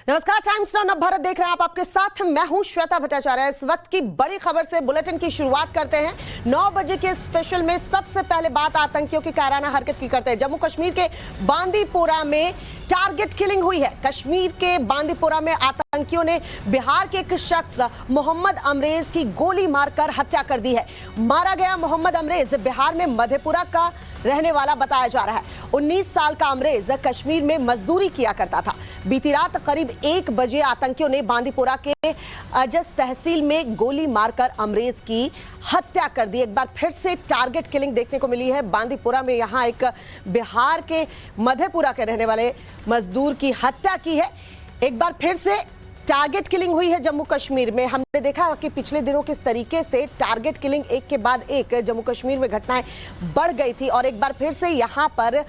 नमस्कार, times now Bharat देख रहे हैं आप। आपके साथ मैं हूं श्वेता भट्टाचार्य। इस वक्त की बड़ी खबर से बुलेटिन की शुरुआत करते हैं। 9 बजे के स्पेशल में सबसे पहले बात आतंकियों की कायराना हरकत की करते हैं। जम्मू कश्मीर के बांदीपोरा में टारगेट किलिंग हुई है। कश्मीर के बांदीपोरा में आतंकियों ने बिहार के एक शख्स मोहम्मद अमरेज की गोली मारकर हत्या कर दी है। मारा गया मोहम्मद अमरेज बिहार में मधेपुरा का रहने वाला बताया जा रहा है। 19 साल का अमरेज कश्मीर में मजदूरी किया करता था। बीती रात करीब 1 बजे आतंकियों ने बांदीपोरा के अजस तहसील में गोली मारकर अमरेज की हत्या कर दी। एक बार फिर से टारगेट किलिंग देखने को मिली है बांदीपोरा में। यहां एक बिहार के मधेपुरा के रहने वाले मजदूर की हत्या की है। एक बार फिर से टारगेट किलिंग हुई है जम्मू कश्मीर में। हमने देखा कि पिछले दिनों किस तरीके से टारगेट किलिंग एक के बाद एक जम्मू कश्मीर में घटनाएं बढ़ गई थी और एक बार फिर से यहां पर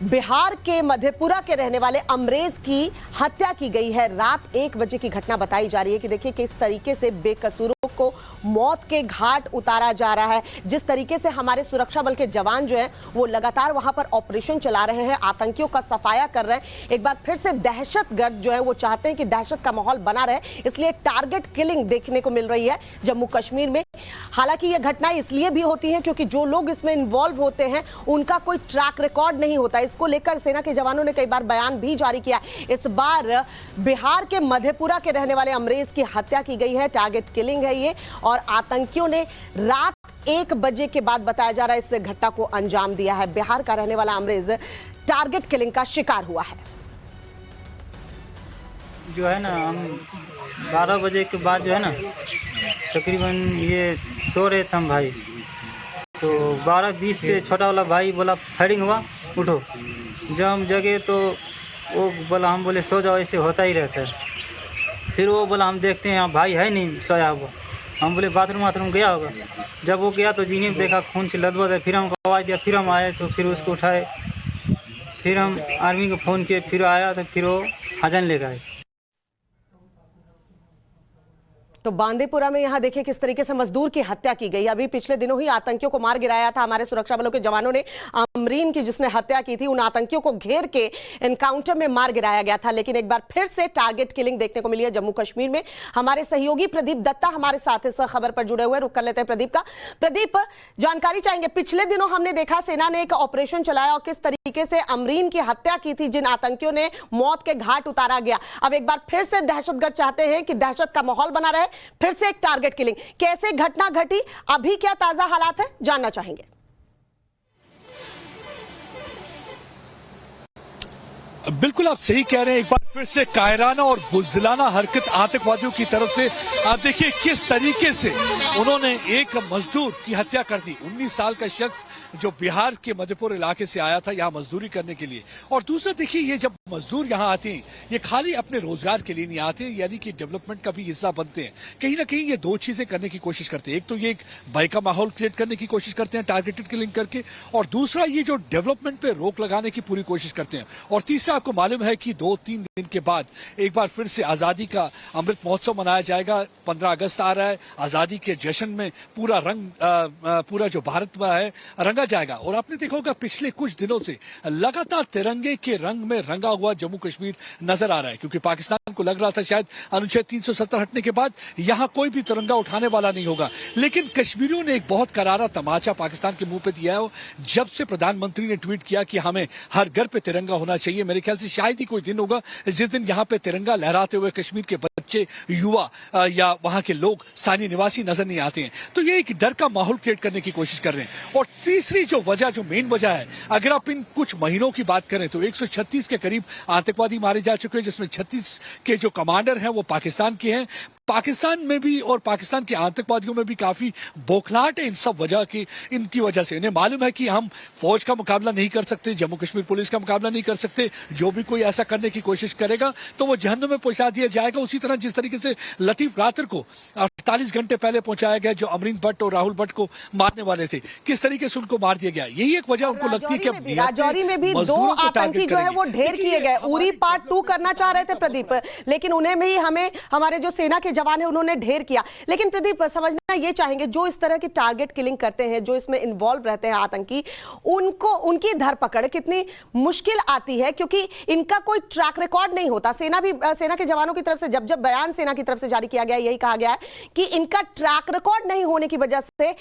बिहार के मधेपुरा के रहने वाले अमरेज की हत्या की गई है। रात 1 बजे की घटना बताई जा रही है कि देखिए किस तरीके से बेकसूरों को मौत के घाट उतारा जा रहा है। जिस तरीके से हमारे सुरक्षा बल के जवान जो हैं वो लगातार वहां पर ऑपरेशन चला रहे हैं, आतंकियों का सफाया कर रहे हैं। एक बार फिर से दहशतगर्द जो है वो चाहते हैं कि दहशत का माहौल बना रहे, इसलिए टारगेट किलिंग देखने को मिल रही है जम्मू कश्मीर में। हालांकि ये घटनाएं इसलिए भी होती हैं क्योंकि जो लोग इसमें इन्वॉल्व होते हैं उनका कोई ट्रैक रिकॉर्ड नहीं होता। इसको लेकर सेना के जवानों ने कई बार बयान भी जारी किया। इस बार बिहार के मधेपुरा के रहने वाले अमरेज की हत्या की गई है। टारगेट किलिंग है ये और आतंकियों ने रात 1 बजे के बाद बताया जा रहा है इस घटना को अंजाम दिया है। बिहार का रहने वाला अमरेज टारगेट किलिंग का शिकार हुआ है। जो है ना, हम 12 बजे के बाद जो है ना तकरीबन ये सो रहे थे हम भाई, तो 12:20 पे छोटा वाला भाई बोला फायरिंग हुआ, उठो। जब हम जगे तो वो बोला, हम बोले सो जाओ, ऐसे होता ही रहता है। फिर वो बोला हम देखते हैं यहाँ भाई है नहीं सोया हुआ। हम बोले बाथरूम गया होगा। जब वो गया तो जीने में देखा खून से लदबद है। फिर हमको आवाज़ दिया, फिर हम आए तो फिर उसको उठाए, फिर हम आर्मी को फ़ोन किए, फिर आया तो फिर वो हजन ले गए। तो बांदीपुरा में यहां देखिए किस तरीके से मजदूर की हत्या की गई। अभी पिछले दिनों ही आतंकियों को मार गिराया था हमारे सुरक्षा बलों के जवानों ने। अमरीन की जिसने हत्या की थी, उन आतंकियों को घेर के एनकाउंटर में मार गिराया गया था। लेकिन एक बार फिर से टारगेट किलिंग देखने को मिली है जम्मू कश्मीर में। हमारे सहयोगी प्रदीप दत्ता हमारे साथ इस खबर पर जुड़े हुए, रुक कर लेते हैं प्रदीप का। प्रदीप, जानकारी चाहेंगे। पिछले दिनों हमने देखा सेना ने एक ऑपरेशन चलाया और किस तरीके से अमरीन की हत्या की थी, जिन आतंकियों ने मौत के घाट उतारा गया। अब एक बार फिर से दहशतगर्द चाहते हैं कि दहशत का माहौल बना रहे, फिर से एक टारगेट किलिंग। कैसे घटना घटी, अभी क्या ताजा हालात है, जानना चाहेंगे। बिल्कुल आप सही कह रहे हैं। एक बार फिर से कायराना और बुज़दिलाना हरकत आतंकवादियों की तरफ से। आप देखिए किस तरीके से उन्होंने एक मजदूर की हत्या कर दी। 19 साल का शख्स जो बिहार के मधेपुरा इलाके से आया था यहाँ मजदूरी करने के लिए। और दूसरा देखिए, ये जब मजदूर यहाँ आते हैं ये खाली अपने रोजगार के लिए नहीं आते, यानी कि डेवलपमेंट का भी हिस्सा बनते हैं। कहीं ना कहीं ये 2 चीजें करने की कोशिश करते हैं। एक तो ये एक भय का माहौल क्रिएट करने की कोशिश करते हैं टारगेटेड किलिंग करके, और दूसरा ये जो डेवलपमेंट पे रोक लगाने की पूरी कोशिश करते हैं। और तीसरा आपको मालूम है कि 2-3 दिन के बाद एक बार फिर से आजादी का अमृत महोत्सव मनाया जाएगा। 15 अगस्त आ रहा है। आजादी के जश्न में पूरा रंग पूरा जो भारत में है रंगा जाएगा। और आपने देखा होगा पिछले कुछ दिनों से लगातार तिरंगे के रंग में रंगा हुआ जम्मू कश्मीर नजर आ रहा है, क्योंकि पाकिस्तान को लग रहा था शायद अनुच्छेद 370 हटने के बाद यहां कोई भी तिरंगा उठाने वाला नहीं होगा। लेकिन कश्मीरियों ने एक बहुत करारा तमाचा पाकिस्तान के मुंह पे दिया है। जब से प्रधानमंत्री ने ट्वीट किया कि हमें हर घर पे तिरंगा होना चाहिए, मेरे ख्याल से शायद ही कोई दिन होगा जिस दिन यहां पे तिरंगा लहराते हुए कश्मीर के बच्चे, युवा या वहां के लोग, स्थानीय निवासी नजर नहीं आते हैं। तो ये एक डर का माहौल क्रिएट करने की कोशिश कर रहे हैं। और तीसरी जो वजह, जो मेन वजह है, अगर आप इन कुछ महीनों की बात करें तो 136 के करीब आतंकवादी मारे जा चुके हैं, जिसमें 36 के जो कमांडर हैं वो पाकिस्तान के हैं। पाकिस्तान में भी और पाकिस्तान के आतंकवादियों में भी काफी बौखलाहट है इन सब वजह की। इनकी वजह से इन्हें मालूम है कि हम फौज का मुकाबला नहीं कर सकते, जम्मू कश्मीर पुलिस का मुकाबला नहीं कर सकते। जो भी कोई ऐसा करने की कोशिश करेगा तो वो जहन्नुम में पहुंचा दिया जाएगा। उसी तरह जिस तरीके से लतीफ रातर को 48 घंटे पहले पहुंचाया गया, जो अमरीन भट्ट और राहुल भट्ट को मारने वाले थे, किस तरीके से उनको मार दिया गया। यही एक वजह उनको लगती है कि राजौरी में भी 2 आतंकी जो है वो ढेर किए गए। उरी पार्ट 2 करना चाह रहे थे प्रदीप, लेकिन उन्हें भी हमें हमारे जो सेना के जवान है उन्होंने ढेर किया। लेकिन प्रदीप, समझना ये चाहेंगे जो इस तरह की टारगेट किलिंग करते हैं, जो इसमें इन्वॉल्व रहते हैं आतंकी, उनकी धरपकड़ कितनी मुश्किल आती है, क्योंकि इनका कोई ट्रैक रिकॉर्ड नहीं होता। सेना के जवानों की तरफ से जब बयान सेना की तरफ से जारी किया गया, यही कहा गया है कि इनका ट्रैक रिकॉर्ड नहीं होने की वजह से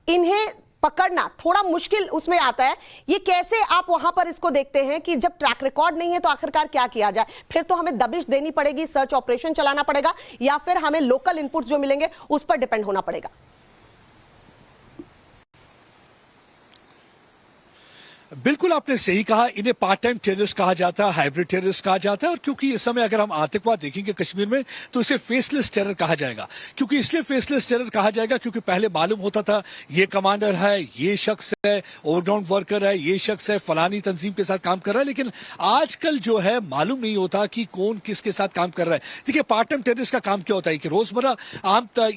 इन्हें पकड़ना थोड़ा मुश्किल उसमें आता है। ये कैसे आप वहां पर इसको देखते हैं कि जब ट्रैक रिकॉर्ड नहीं है तो आखिरकार क्या किया जाए? फिर तो हमें दबिश देनी पड़ेगी, सर्च ऑपरेशन चलाना पड़ेगा, या फिर हमें लोकल इनपुट जो मिलेंगे उस पर डिपेंड होना पड़ेगा? बिल्कुल आपने सही कहा, इन्हें पार्ट टाइम टेररिस्ट कहा जाता है, हाइब्रिड टेररिस्ट कहा जाता है। और क्योंकि इस समय अगर हम आतंकवाद देखेंगे कश्मीर में तो इसे फेसलेस टेरर कहा जाएगा। क्योंकि इसलिए फेसलेस टेरर कहा जाएगा क्योंकि पहले मालूम होता था ये कमांडर है, ये शख्स है, ओवरग्राउंड वर्कर है, ये शख्स है, फलानी तंजीम के साथ काम कर रहा है। लेकिन आजकल जो है मालूम नहीं होता कि कौन किसके साथ काम कर रहा है। देखिए, पार्ट टाइम टेररिस्ट का काम क्या होता है कि रोजमर्रा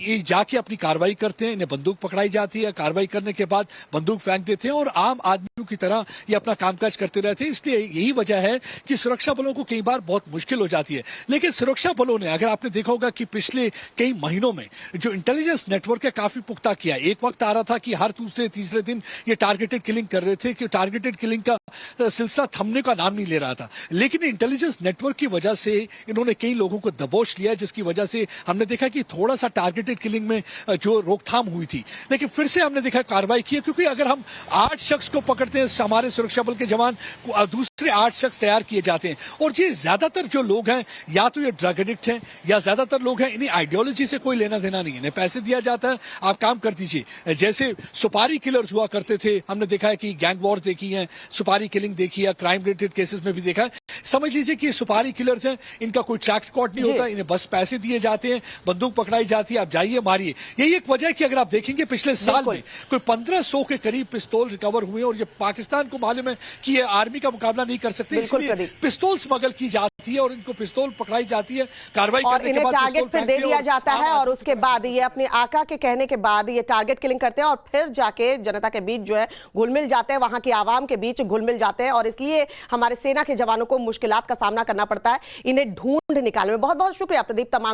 ये जाके अपनी कार्रवाई करते हैं, इन्हें बंदूक पकड़ाई जाती है, कार्रवाई करने के बाद बंदूक फेंक देते हैं और आम आदमियों की तरह ये अपना कामकाज करते रहते हैं। इसलिए यही वजह है कि सुरक्षा बलों को कई बार बहुत मुश्किल हो जाती है। लेकिन सुरक्षा बलों ने, अगर आपने देखा होगा कि पिछले कई महीनों में जो इंटेलिजेंस नेटवर्क है काफी पुख्ता किया। एक वक्त आ रहा था कि हर दूसरे तीसरे दिन ये टारगेटेड किलिंग कर रहे थे कि टारगेटेड किलिंग का सिलसिला थमने का नाम नहीं ले रहा था। लेकिन इंटेलिजेंस नेटवर्क की वजह से इन्होंने कई लोगों को दबोच लिया, जिसकी वजह से हमने देखा कि थोड़ा सा टारगेटेड किलिंग में जो रोकथाम हुई थी, लेकिन फिर से हमने देखा कार्रवाई की है। क्योंकि अगर हम 8 शख्स को पकड़ते हैं, हमारे सुरक्षा बल के जवान दूसरे 8 शख्स तैयार किए जाते हैं। और ये ज्यादातर जो लोग हैं या तो ये ड्रग एडिक्ट हैं या ज्यादातर लोग हैं इन्हें आइडियोलॉजी से कोई लेना देना नहीं है, इन्हें पैसे दिया जाता है, आप काम कर दीजिए। जैसे सुपारी किलर्स हुआ करते थे, हमने देखा है कि गैंग वॉर देखी है, सुपारी किलिंग देखी है, क्राइम रिलेटेड केसेस में भी देखा है। समझ लीजिए कि सुपारी किलर्स हैं, इनका कोई ट्रैक रिकॉर्ड नहीं होता, इन्हें बस पैसे दिए जाते हैं, बंदूक पकड़ाई जाती है, आप जाइए मारिए। यही एक वजह है कि अगर आप देखेंगे पिछले साल में कोई 1500 के करीब पिस्तौल रिकवर हुए और ये पाकिस्तान को मालूम है कि ये आर्मी का मुकाबला नहीं कर सकते, इसलिए पिस्तौल स्मगल की जाती है और इनको पिस्तौल पकड़ाई जाती है, कार्रवाई करने के बाद टारगेट फिर दे दिया जाता है और उसके बाद ये अपने आका के कहने के बाद ये टारगेट किलिंग करते हैं और फिर जाके जनता के बीच जो है घुल मिल जाते हैं, वहां की आवाम के बीच घुल मिल जाते हैं। और इसलिए हमारे सेना के जवानों को मुश्किलात का सामना करना पड़ता है इन्हें ढूंढ निकालने में। बहुत बहुत शुक्रिया प्रदीप तमाम